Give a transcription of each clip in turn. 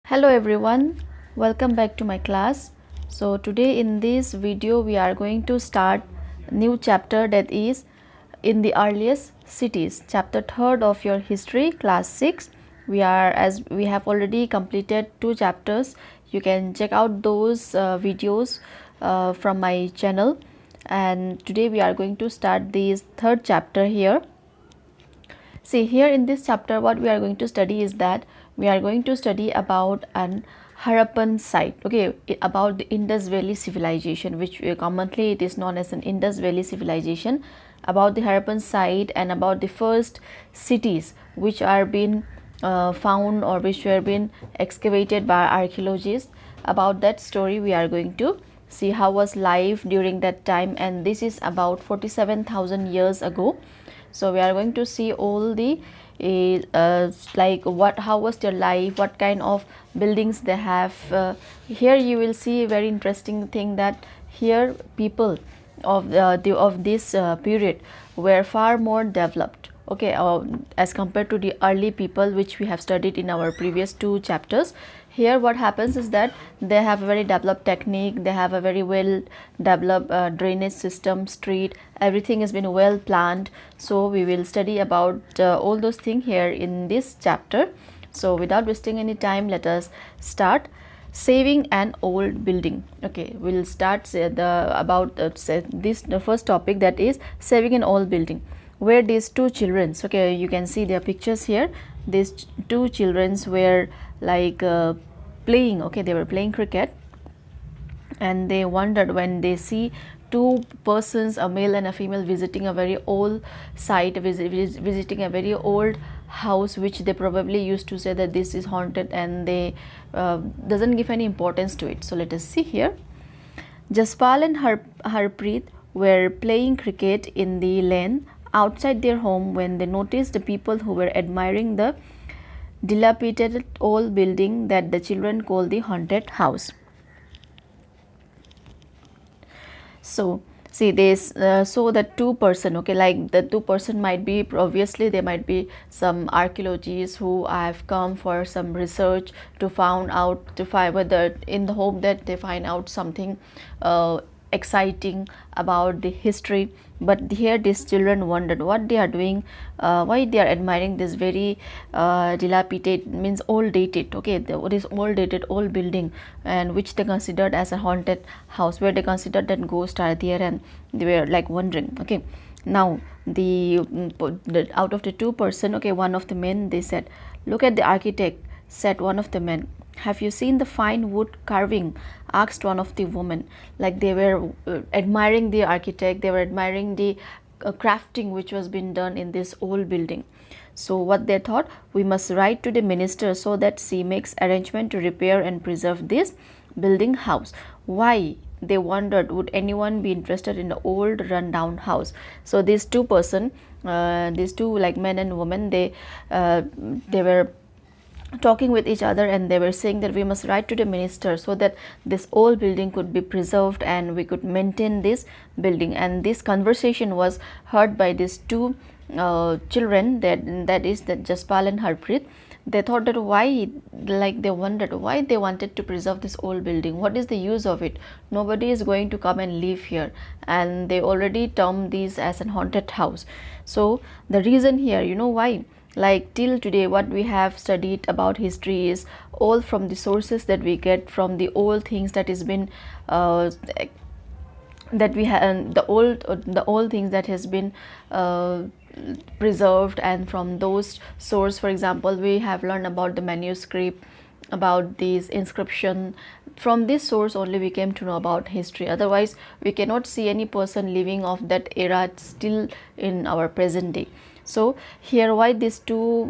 Hello everyone, welcome back to my class. So today in this video we are going to start new chapter, that is in the earliest cities, chapter 3rd of your history class 6. As we have already completed two chapters, you can check out those videos from my channel, and today we are going to start this third chapter here. See, here in this chapter what we are going to study is that we are going to study about an Harappan site, okay, about the Indus Valley civilization, which commonly it is known as an Indus Valley civilization, about the Harappan site and about the first cities which are being found or which were being excavated by archaeologists. About that story we are going to see how was life during that time, and this is about 47,000 years ago. So we are going to see all the like what how was their life, what kind of buildings they have. Here you will see a very interesting thing, that here people of this period were far more developed, okay, as compared to the early people which we have studied in our previous two chapters. Here what happens is that they have a very developed technique, they have a very well developed drainage system, street, everything has been well planned. So we will study about all those things here in this chapter. So without wasting any time, let us start. Saving an old building. Okay, we'll start the first topic, that is saving an old building, where these two children, okay, you can see their pictures here. These two children were like playing, okay, they were playing cricket, and they wondered when they see two persons, a male and a female, visiting a very old site, visiting a very old house, which they probably used to say that this is haunted, and they doesn't give any importance to it. So let us see here. Jaspal and Harpreet were playing cricket in the lane outside their home when they noticed the people who were admiring the dilapidated old building that the children called the haunted house. So see this, so the two person, okay, like the two person might be, obviously they might be some archaeologists who have come for some research to find out, to find whether, in the hope that they find out something exciting about the history. But here these children wondered what they are doing, why they are admiring this very dilapidated, means old dated, okay, what is old dated old building, and which they considered as a haunted house, where they considered that ghosts are there, and they were like wondering. Okay, now the out of the two person, okay, one of the men, they said, look at the architect, said one of the men. Have you seen the fine wood carving, asked one of the women. Like they were admiring the architect, they were admiring the crafting which was being done in this old building. So what they thought, we must write to the minister so that she makes arrangement to repair and preserve this building house. Why? They wondered, would anyone be interested in the old rundown house? So these two person, these two like men and women, they were talking with each other, and they were saying that we must write to the minister so that this old building could be preserved and we could maintain this building. And this conversation was heard by these two children, that is that Jaspal and Harpreet. They thought that why, like they wondered why they wanted to preserve this old building, what is the use of it, nobody is going to come and live here, and they already termed this as an haunted house. So the reason here, you know why, like till today what we have studied about history is all from the sources that we get from the old things that has been that we have, the old things that has been preserved, and from those source, for example, we have learned about the manuscript, about these inscription. From this source only we came to know about history, otherwise we cannot see any person living of that era still in our present day. So here why these two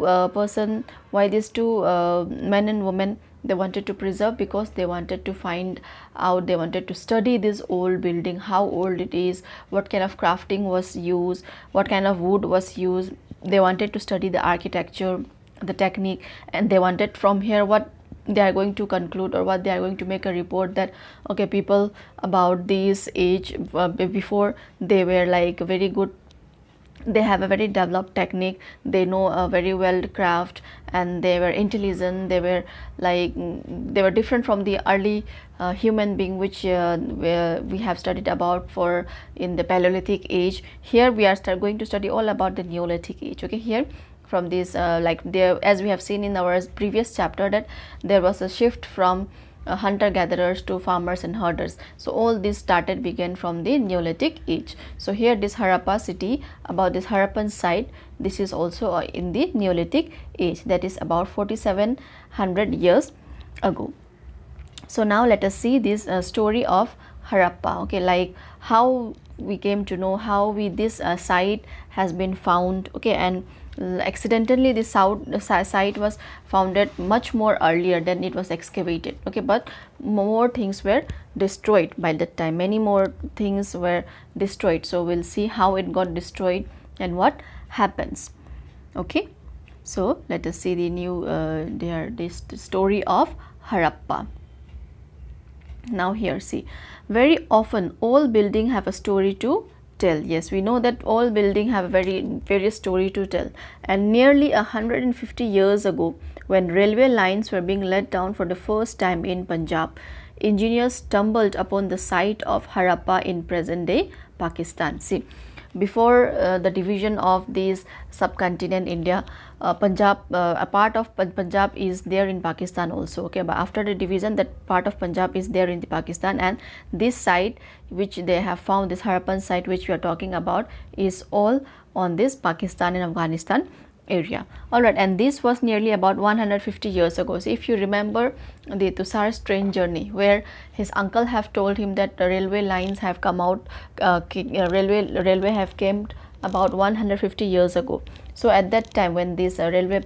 why these two men and women, they wanted to preserve, because they wanted to find out, they wanted to study this old building, how old it is, what kind of crafting was used, what kind of wood was used. They wanted to study the architecture, the technique, and they wanted from here what they are going to conclude, or what they are going to make a report, that okay, people about this age before, they were like very good they have a very developed technique, they know a very well craft, and they were intelligent, they were like they were different from the early human being which we have studied about for in the Paleolithic age. Here we are going to study all about the Neolithic age. Okay, here from this like there, as we have seen in our previous chapter, that there was a shift from hunter gatherers to farmers and herders. So all this began from the Neolithic age. So here this Harappa city, about this Harappan site, this is also in the Neolithic age, that is about 4700 years ago. So now let us see this story of Harappa. Okay, like how we came to know how this site has been found. Okay, and accidentally this site was founded much more earlier than it was excavated. Okay, but more things were destroyed by that time, many more things were destroyed. So we'll see how it got destroyed and what happens. Okay, so let us see the new this story of Harappa. Now here, see, very often all building have a story to tell. Yes, we know that all building have a various story to tell. And nearly 150 years ago, when railway lines were being let down for the first time in Punjab, engineers stumbled upon the site of Harappa in present day Pakistan. See, before the division of this subcontinent India, Punjab, a part of Punjab is there in Pakistan also. Okay, but after the division, that part of Punjab is there in the Pakistan, and this site which they have found, this Harappan site which we are talking about, is all on this Pakistan and Afghanistan area. All right, and this was nearly about 150 years ago. So if you remember the Tusar's train journey, where his uncle have told him that the railway lines have come out, railway have came about 150 years ago. So at that time, when these railway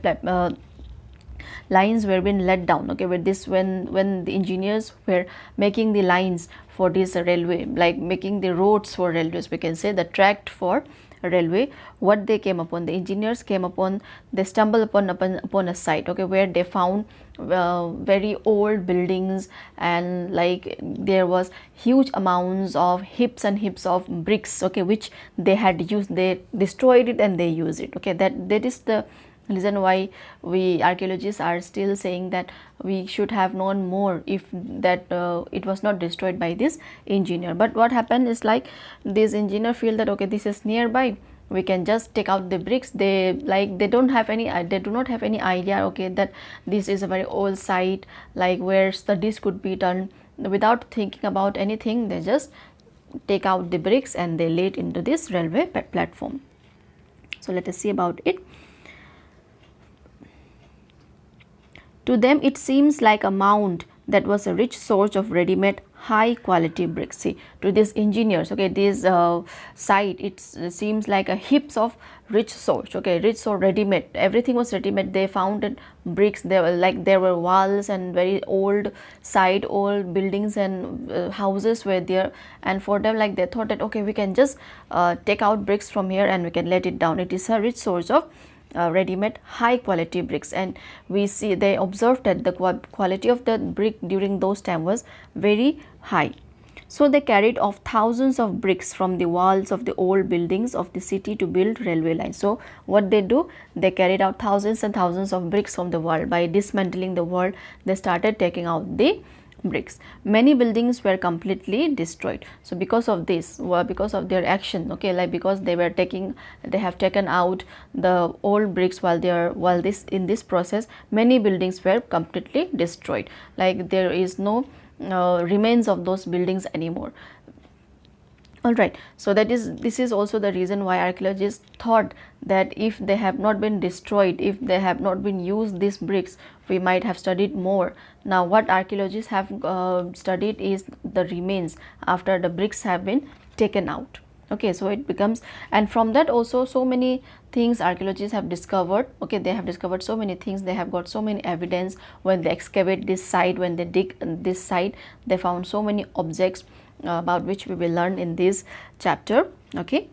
lines were being let down, okay, with this, when the engineers were making the lines for this railway, like making the roads for railways, we can say the track for railway, what they came upon, the engineers came upon, they stumbled upon a site, okay, where they found very old buildings, and like there was huge amounts of heaps and heaps of bricks, okay, which they had used, they destroyed it and they used it. Okay, that is the reason why we archaeologists are still saying that we should have known more if that it was not destroyed by this engineer. But what happened is, like, this engineer feel that okay, this is nearby, we can just take out the bricks. They do not have any idea, okay, that this is a very old site, like where studies could be done. Without thinking about anything, they just take out the bricks and they lay it into this railway platform. So let us see about it. To them, it seems like a mound that was a rich source of ready-made high quality bricks. See, to these engineers, okay, this site, it seems like a heaps of rich source, okay, rich or ready-made, everything was ready-made. They found bricks, they were like, there were walls and very old site, old buildings and houses were there, and for them, like, they thought that okay, we can just take out bricks from here and we can let it down. It is a rich source of ready-made high quality bricks. And we see, they observed that the quality of the brick during those time was very high. So they carried off thousands of bricks from the walls of the old buildings of the city to build railway lines. So what they do, they carried out thousands and thousands of bricks from the wall. By dismantling the wall, they started taking out the bricks. Many buildings were completely destroyed. So because of this, because of their action, okay, like because they have taken out the old bricks while in this process, many buildings were completely destroyed. Like there is no remains of those buildings anymore. All right, so this is also the reason why archaeologists thought that if they have not been destroyed, if they have not been used, these bricks, we might have studied more. Now what archaeologists have studied is the remains after the bricks have been taken out. Okay, so it becomes, and from that also so many things archaeologists have discovered. Okay, they have discovered so many things, they have got so many evidence. When they excavate this site, when they dig this site, they found so many objects about which we will learn in this chapter. Okay,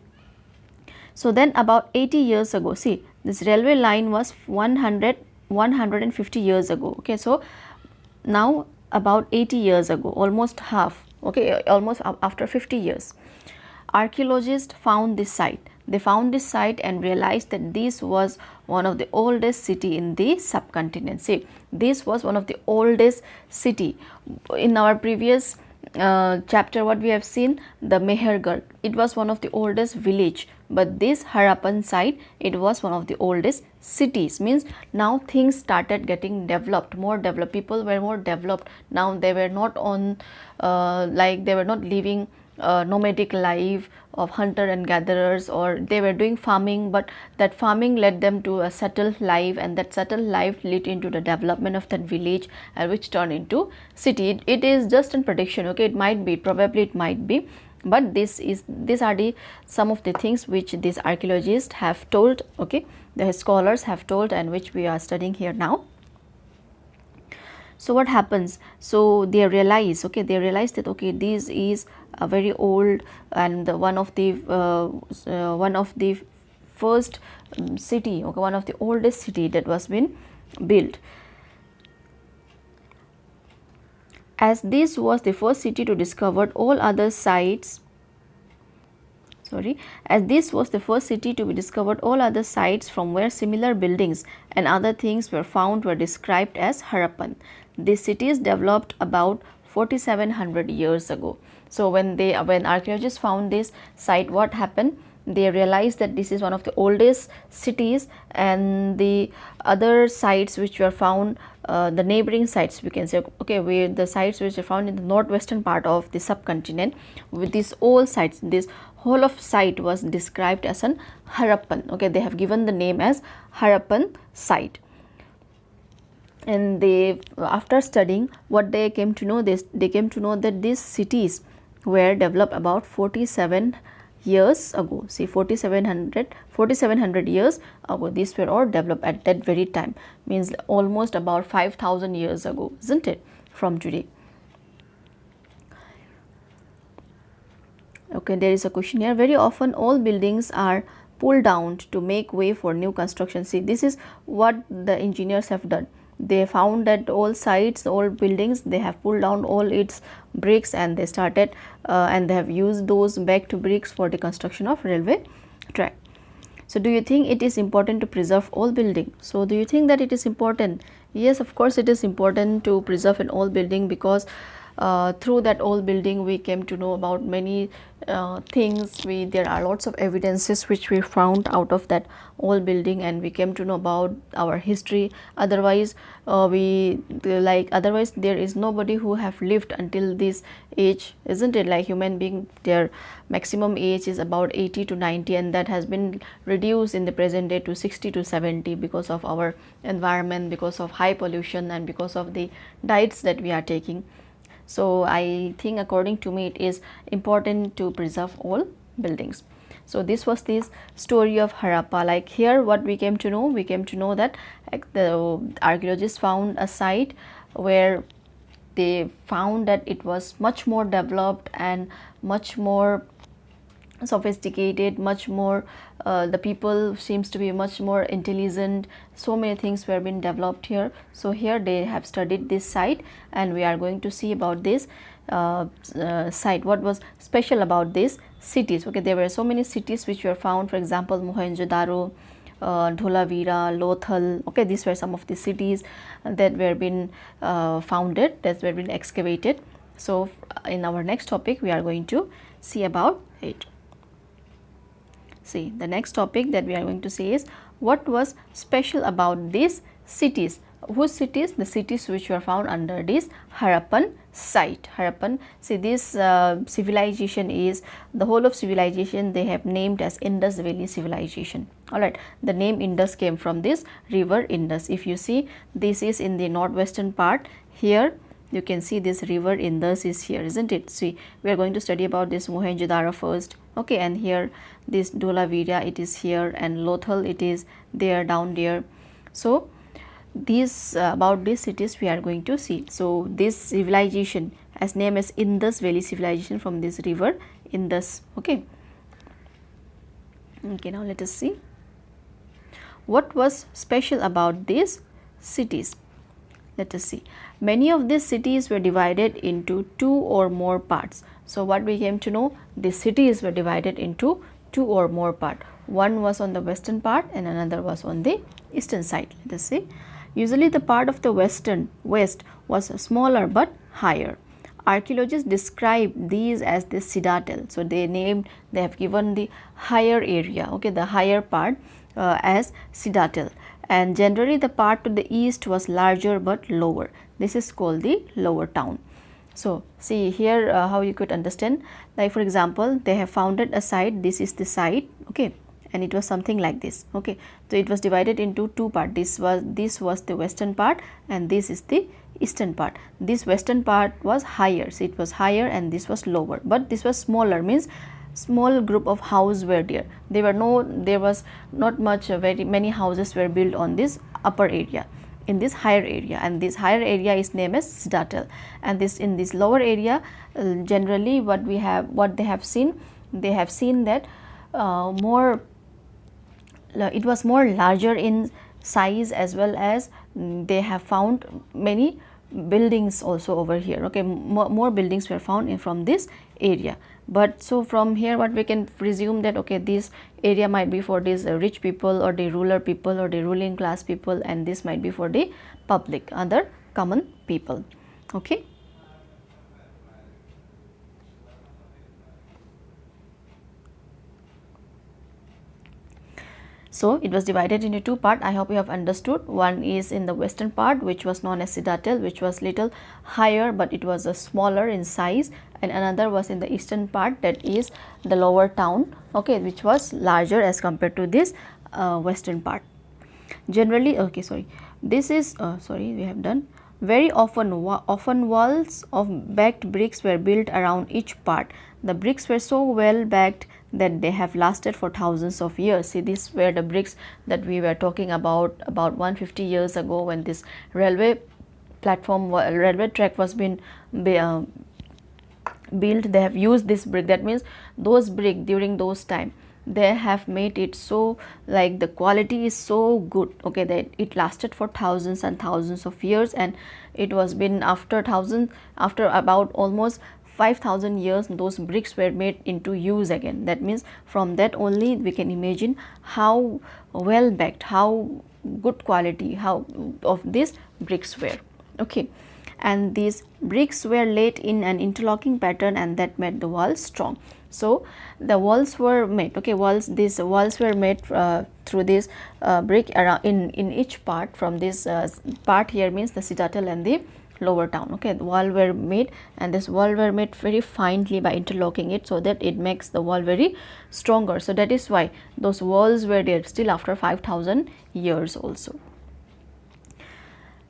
so then about 80 years ago, see, this railway line was 150 years ago. Okay, so now about 80 years ago, almost half, okay, almost after 50 years, archaeologists found this site. They found this site and realized that this was one of the oldest city in the subcontinent. See, this was one of the oldest city. In our previous chapter, what we have seen, the Mehergarh, it was one of the oldest village, but this Harappan site, it was one of the oldest cities. Means now things started getting developed, more developed, people were more developed. Now they were not on like they were not living nomadic life of hunter and gatherers, or they were doing farming, but that farming led them to a settled life, and that settled life led into the development of that village, which turned into city. It is just a prediction, okay, it might be, probably it might be, but these are the some of the things which these archaeologists have told, okay, the scholars have told, and which we are studying here now. So what happens, so they realize, okay, they realize that, okay, this is a very old and one of the first city, okay, one of the oldest city that was been built. As this was the first city to discover all other sites, as this was the first city to be discovered, all other sites from where similar buildings and other things were found were described as Harappan. This city is developed about 4700 years ago. So when archaeologists found this site, what happened? They realized that this is one of the oldest cities, and the other sites which were found, the neighboring sites, we can say, okay, where the sites which are found in the northwestern part of the subcontinent, with these old sites, this whole of site was described as an Harappan. Okay, they have given the name as Harappan site. And they, after studying, what they came to know, they came to know that these cities were developed about 47 years ago. See, 4700 years ago, these were all developed at that very time, means almost about 5000 years ago, isn't it, from today. Okay, there is a question here. Very often all buildings are pulled down to make way for new construction. See, this is what the engineers have done. They found that all sites, all buildings, they have pulled down all its bricks, and they started and they have used those back to bricks for the construction of railway track. So do you think it is important to preserve all building? So do you think that it is important? Yes, of course it is important to preserve an old building, because through that old building we came to know about many things. There are lots of evidences which we found out of that old building, and we came to know about our history. Otherwise otherwise there is nobody who have lived until this age, isn't it? Like human being, their maximum age is about 80 to 90, and that has been reduced in the present day to 60 to 70 because of our environment, because of high pollution, and because of the diets that we are taking. So I think, according to me, it is important to preserve all buildings. So this was this story of Harappa. Like here, what we came to know, that the archaeologists found a site where they found that it was much more developed and much more sophisticated, much more the people seems to be much more intelligent. So many things were being developed here. So here they have studied this site, and we are going to see about this site, what was special about these cities. Okay, there were so many cities which were found, for example Mohenjo-daro, Dholavira, Lothal. Okay, these were some of the cities that were been founded, that were been excavated. So in our next topic we are going to see about it. See, the next topic that we are going to see is what was special about these cities. Whose cities? The cities which were found under this Harappan site. Harappan, see, this civilization is, the whole of civilization they have named as Indus Valley civilization. Alright, the name Indus came from this river Indus. If you see, this is in the northwestern part. Here you can see this river Indus is here, isn't it? See, we are going to study about this Mohenjo-daro first. Okay, and here this Dholavira, it is here, and Lothal, it is there, down there. So these about these cities we are going to see. So this civilization as named as Indus Valley civilization from this river Indus. Okay. Okay, now let us see what was special about these cities. Let us see. Many of these cities were divided into 2 or more parts. So what we came to know, the cities were divided into 2 or more parts. one was on the western part and another was on the eastern side. Let us see. Usually the part of the west was smaller but higher. Archaeologists describe these as the citadel. So they have given the higher area, okay, the higher part as citadel, and generally the part to the east was larger but lower. This is called the lower town. So see here how you could understand, like for example they have founded a site, this is the site, okay, and it was something like this, okay. So it was divided into two parts, this was the western part and this is the eastern part. This western part was higher, so it was higher, and this was lower, but this was smaller, means small group of houses were there. There was not much, very many houses were built on this upper area, in this higher area, and this higher area is named as citadel. And this, in this lower area, generally what they have seen that it was more larger in size, as well as they have found many buildings also over here, okay. More buildings were found from this area. But so from here what we can presume that, okay, this area might be for these rich people or the ruler people or the ruling class people, and this might be for the public, other common people, okay. So it was divided into two parts. I hope you have understood. One is in the western part, which was known as citadel, which was little higher but it was smaller in size, and another was in the eastern part, that is the lower town, okay, which was larger as compared to this western part. Generally, okay, sorry, this is sorry, we have done. Very often walls of backed bricks were built around each part. The bricks were so well backed that they have lasted for thousands of years. See, these were the bricks that we were talking about 150 years ago, when this railway track was being built. They have used this brick. That means those brick during those time, they have made it so, like the quality is so good, okay, that it lasted for thousands and thousands of years, and it was been after about almost 5,000 years, those bricks were made into use again. That means from that only we can imagine how well backed, how good quality how of these bricks were, okay. And these bricks were laid in an interlocking pattern, and that made the walls strong. So the walls were made, okay, these walls were made through this brick around in each part. From this part here means the citadel and the lower town, okay. The wall were made, and this wall were made very finely by interlocking it, so that it makes the wall very stronger. So that is why those walls were there still after 5,000 years also.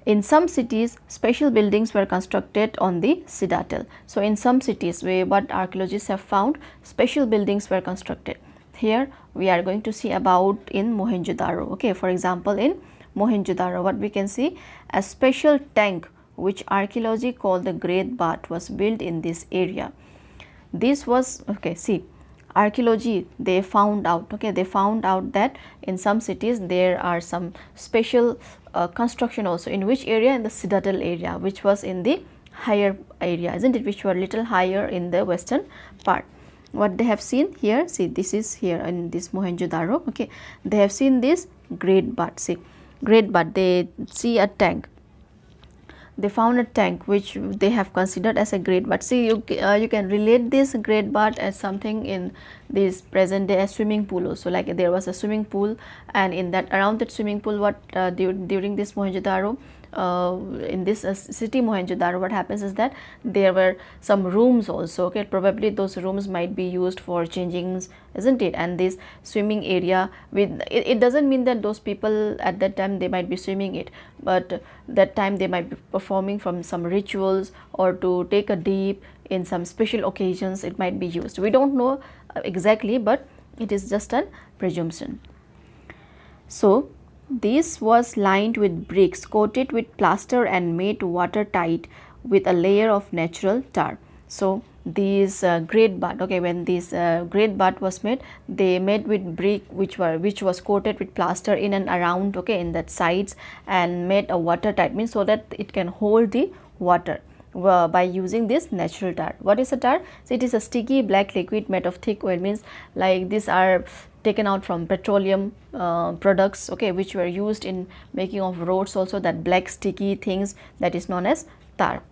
In some cities, special buildings were constructed on the citadel. So in some cities, what archaeologists have found, special buildings were constructed. Here we are going to see about in Mohenjo-daro, okay. For example, in Mohenjo-daro, what we can see, a special tank which archaeology called the Great Bath was built in this area. This was, okay, see, archaeology, they found out, okay, they found out that in some cities there are some special construction also. In which area? In the citadel area, which was in the higher area, isn't it, which were little higher in the western part. What they have seen here, see, this is here in this Mohenjo-daro, okay, they have seen this Great Bath. See, Great Bath, they see a tank. They found a tank which they have considered as a great bath. See, you can relate this great bath as something in this present day as swimming pool also. Like there was a swimming pool, and in that, around that swimming pool, what during this Mohenjo-daro, in this city Mohenjo-daro, what happens is that there were some rooms also, okay. Probably those rooms might be used for changings, isn't it? And this swimming area, with it doesn't mean that those people at that time they might be swimming it, but that time they might be performing from some rituals, or to take a dip in some special occasions it might be used. We don't know exactly, but it is just a presumption. So this was lined with bricks, coated with plaster and made watertight with a layer of natural tar. So this great bath, okay, when this great bath was made, they made with brick which was coated with plaster in and around, okay, in that sides, and made a watertight, means so that it can hold the water by using this natural tar. What is a tar? So it is a sticky black liquid made of thick oil, means like these are taken out from petroleum products, okay, which were used in making of roads also, that black sticky things that is known as tar.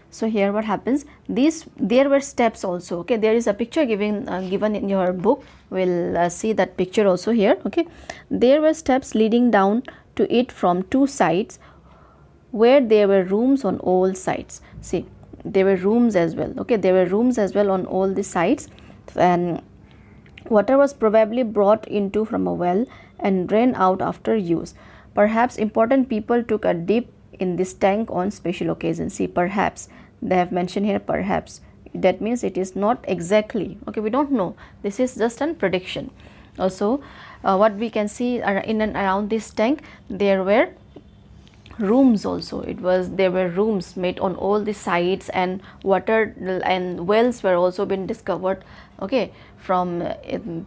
So here what happens, there were steps also, okay, there is a picture given in your book, we'll see that picture also here, okay. There were steps leading down to it from two sides, where there were rooms on all sides. See, there were rooms as well, okay, there were rooms as well on all the sides, and water was probably brought into from a well and drained out after use. Perhaps important people took a dip in this tank on special occasions. See, perhaps, they have mentioned here perhaps, that means it is not exactly, okay, we don't know, this is just a prediction. Also, what we can see in and around this tank, there were rooms also, there were rooms made on all the sides, and water and wells were also been discovered, okay, from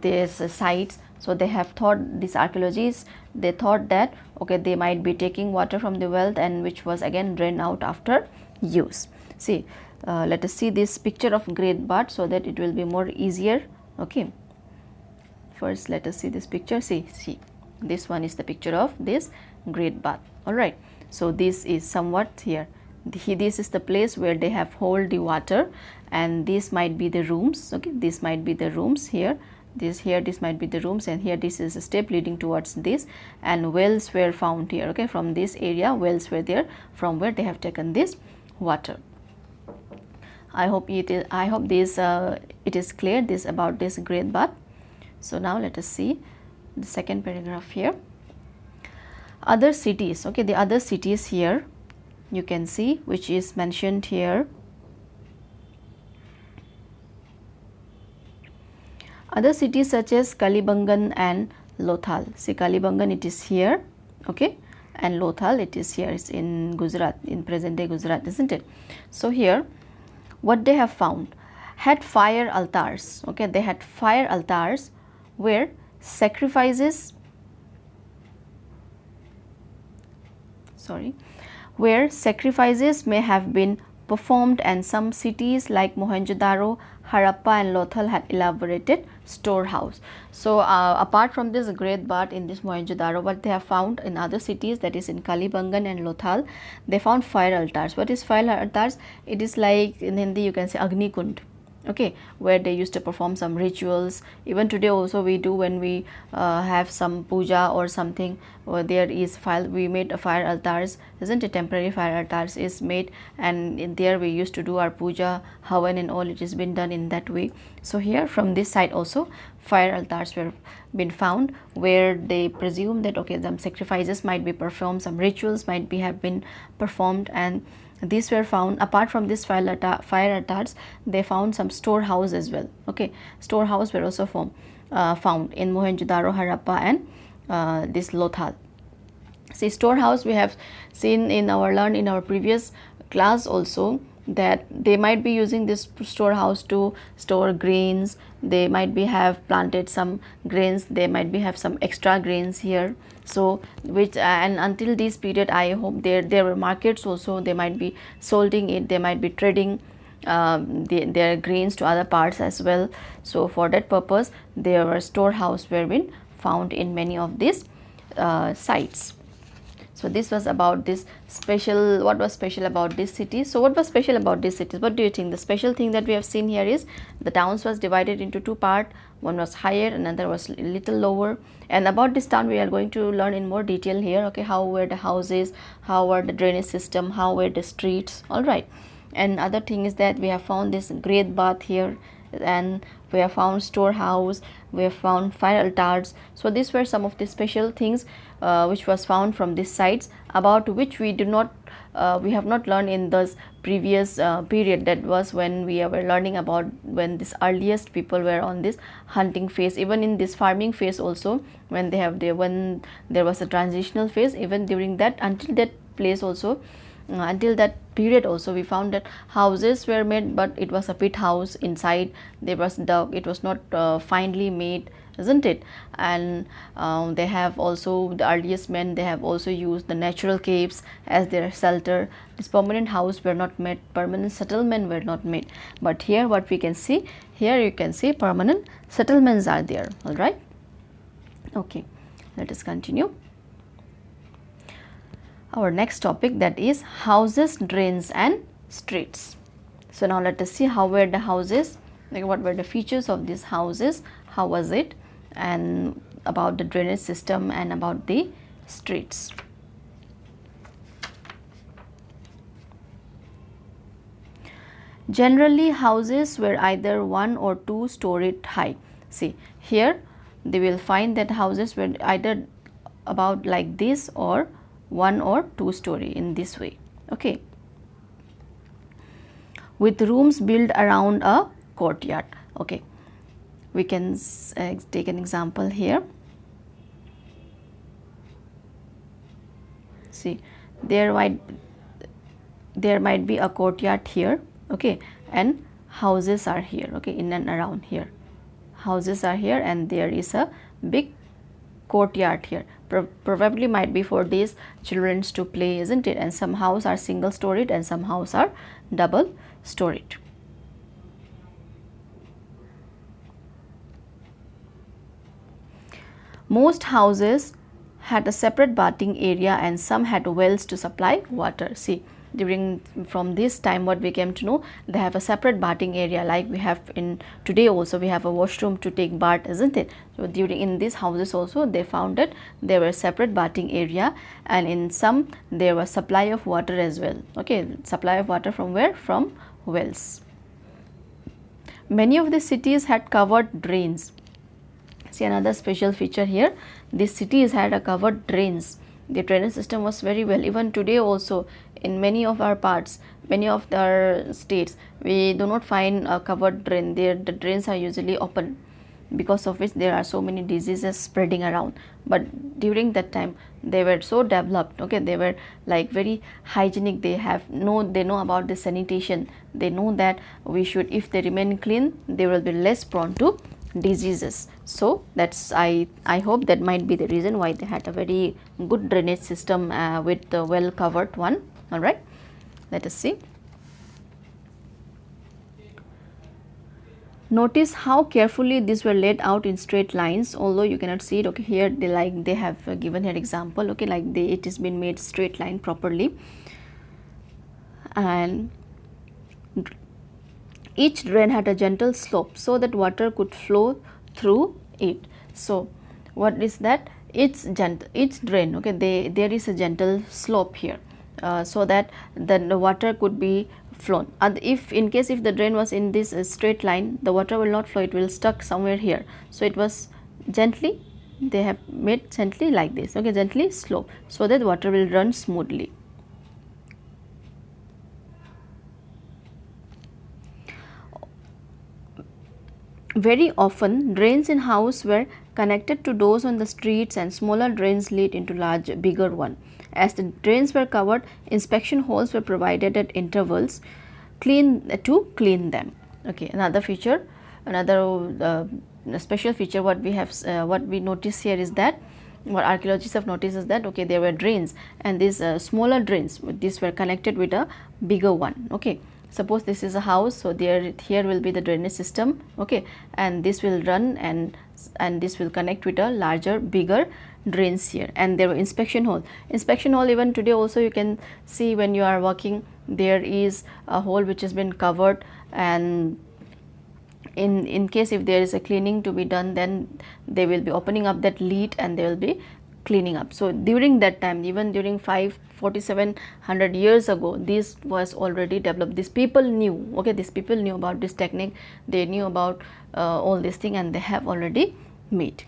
these sites. So they have thought, these archaeologists, they thought that, okay, they might be taking water from the well, and which was again drained out after use. See, let us see this picture of great bath so that it will be more easier, okay. First let us see this picture. See, this one is the picture of this great bath. All right, so this is somewhat here, this is the place where they have hold the water, and this might be the rooms, okay, this might be the rooms here, this might be the rooms, and here this is a step leading towards this, and wells were found here, okay, from this area wells were there from where they have taken this water. I hope it is clear this about this great bath. So now let us see the second paragraph here. Other cities, okay, the other cities here you can see, which is mentioned here. Other cities such as Kalibangan and Lothal. See, Kalibangan, it is here, okay, and Lothal, it is here, it's in Gujarat, in present day Gujarat, isn't it? So here what they have found, had fire altars, okay, they had fire altars where sacrifices, where sacrifices may have been performed, and some cities like Mohenjo-daro, Harappa and Lothal had elaborated storehouse. So apart from this great bath in this Mohenjo-daro, what they have found in other cities, that is in Kalibangan and Lothal, they found fire altars. What is fire altars? It is like in Hindi you can say Agni Kund, okay, where they used to perform some rituals. Even today also we do, when we have some puja or something, or there is fire, we made a fire altars, isn't it? Temporary fire altars is made, and in there we used to do our puja, havan and all, it has been done in that way. So here from this side also fire altars were been found, where they presume that, okay, some sacrifices might be performed, some rituals might be have been performed, and these were found. Apart from this fire altars, they found some storehouse as well, okay, storehouse were also found in Mohenjo-daro, Harappa and this Lothal. See, storehouse we have seen in our previous class also, that they might be using this storehouse to store grains, they might be have planted some grains, they might be have some extra grains here. So which and until this period, I hope there were markets also, they might be solding it, they might be trading their grains to other parts as well. So for that purpose, there were storehouse were been found in many of these sites. So this was about this special, what was special about this city. So what was special about this cities? What do you think? The special thing that we have seen here is the towns was divided into two parts. One was higher, another was a little lower. And about this town we are going to learn in more detail here. Okay, how were the houses, how were the drainage system, how were the streets, all right. And other thing is that we have found this great bath here, and we have found storehouse, we have found fire altars. So these were some of the special things which was found from these sites, about which we have not learned in this previous period, that was when we were learning about when this earliest people were on this hunting phase. Even in this farming phase also, when there was a transitional phase, even during that, until that place also until that period also we found that houses were made, but it was a pit house. Inside there was dug, it was not finely made, isn't it? And they have also, the earliest men, they have also used the natural caves as their shelter. This permanent house were not made, permanent settlement were not made. But here what we can see, here you can see permanent settlements are there. All right, okay, let us continue our next topic, that is houses, drains and streets. So now let us see how were the houses, like what were the features of these houses, how was it, and about the drainage system and about the streets. Generally houses were either 1 or 2 storied high. See here they will find that houses were either about like this or 1 or 2 story in this way, okay, with rooms built around a courtyard. Okay, we can take an example here. See, there might be a courtyard here, okay, and houses are here, okay, in and around here. Houses are here and there is a big courtyard here. Probably might be for these children to play, isn't it? And some houses are single storied and some houses are double storied. Most houses had a separate bathing area and some had wells to supply water. See, during from this time what we came to know, they have a separate bathing area, like we have in today also we have a washroom to take bath, isn't it? So during in these houses also they found that there were separate bathing area, and in some there was supply of water as well. Okay, supply of water from where? From wells. Many of the cities had covered drains. See, another special feature here, these cities had a covered drains. The drainage system was very well. Even today also in many of our parts, many of our states, we do not find a covered drain. There the drains are usually open, because of which there are so many diseases spreading around. But during that time they were so developed, okay, they were like very hygienic. They know about the sanitation. They know that we should, if they remain clean, they will be less prone to diseases. So that's I hope that might be the reason why they had a very good drainage system with the well covered one. All right, let us see. Notice how carefully these were laid out in straight lines, although you cannot see it. Okay, here they have given here example, okay, like it has been made straight line properly, and each drain had a gentle slope so that water could flow through it. So what is that? Each drain, okay, there is a gentle slope here, so that then the water could be flown. And if in case if the drain was in this straight line, the water will not flow, it will stuck somewhere here. So it was gently, they have made gently like this, okay, gently slope, so that water will run smoothly. Very often drains in house were connected to doors on the streets, and smaller drains lead into bigger one. As the drains were covered, inspection holes were provided at intervals to clean them. Okay, another feature, another special feature what we notice here is that, what archaeologists have noticed is that, okay, there were drains, and these smaller drains, these were connected with a bigger one. Okay, suppose this is a house, so here will be the drainage system, okay, and this will run and this will connect with a bigger drains here. And there were inspection hole. Even today also you can see when you are walking, there is a hole which has been covered, and in case if there is a cleaning to be done, then they will be opening up that lid and they will be cleaning up. So during that time, even during 4700 years ago, this was already developed. These people knew, okay, these people knew about this technique, they knew about all this thing, and they have already made.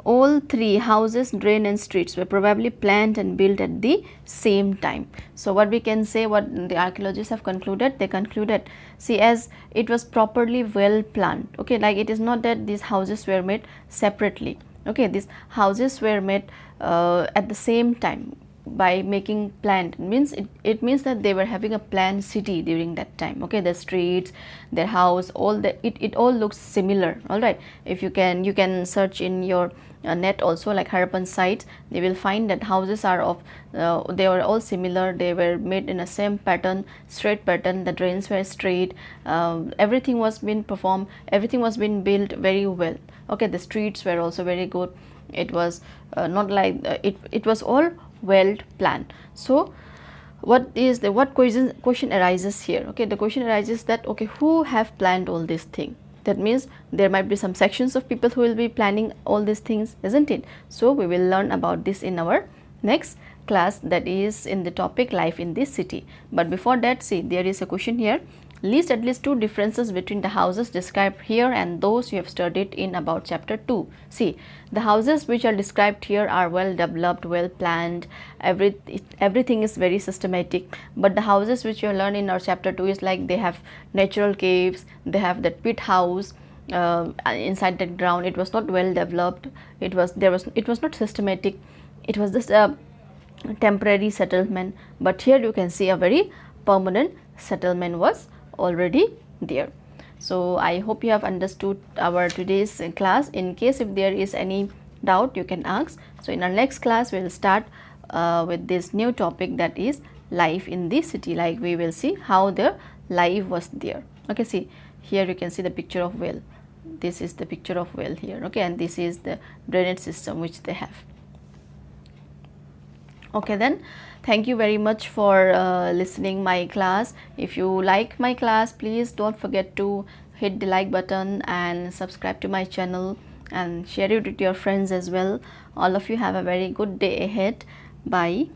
All three, houses, drain and streets, were probably planned and built at the same time. So what we can say, what the archaeologists have concluded, they concluded, see, as it was properly well planned, okay, like it is not that these houses were made separately, okay, these houses were made at the same time, by making planned means it means that they were having a planned city during that time. Okay, the streets, their house, all the it all looks similar. All right, if you can search in your net also, like Harappan sites, they will find that houses are of they were all similar, they were made in a same pattern, straight pattern, the drains were straight, everything was been performed, everything was been built very well. Okay, the streets were also very good. It was not like it was all well planned. So what question arises here? Okay, the question arises that, okay, who have planned all these things? That means there might be some sections of people who will be planning all these things, isn't it? So we will learn about this in our next class, that is in the topic life in this city. But before that, see, there is a question here: list at least two differences between the houses described here and those you have studied in about chapter 2. See, the houses which are described here are well developed, well planned, everything is very systematic. But the houses which you learn in our chapter 2 is like they have natural caves, they have that pit house inside the ground. It was not well developed, it was not systematic, it was just a temporary settlement. But here you can see a very permanent settlement was already there. So I hope you have understood our today's class. In case if there is any doubt, you can ask. So in our next class we will start with this new topic, that is life in the city. Like we will see how the life was there. Okay, see, here you can see the picture of well. This is the picture of well here. Okay, and this is the drainage system which they have. Okay, then thank you very much for listening my class. If you like my class, please don't forget to hit the like button and subscribe to my channel and share it with your friends as well. All of you have a very good day ahead. Bye.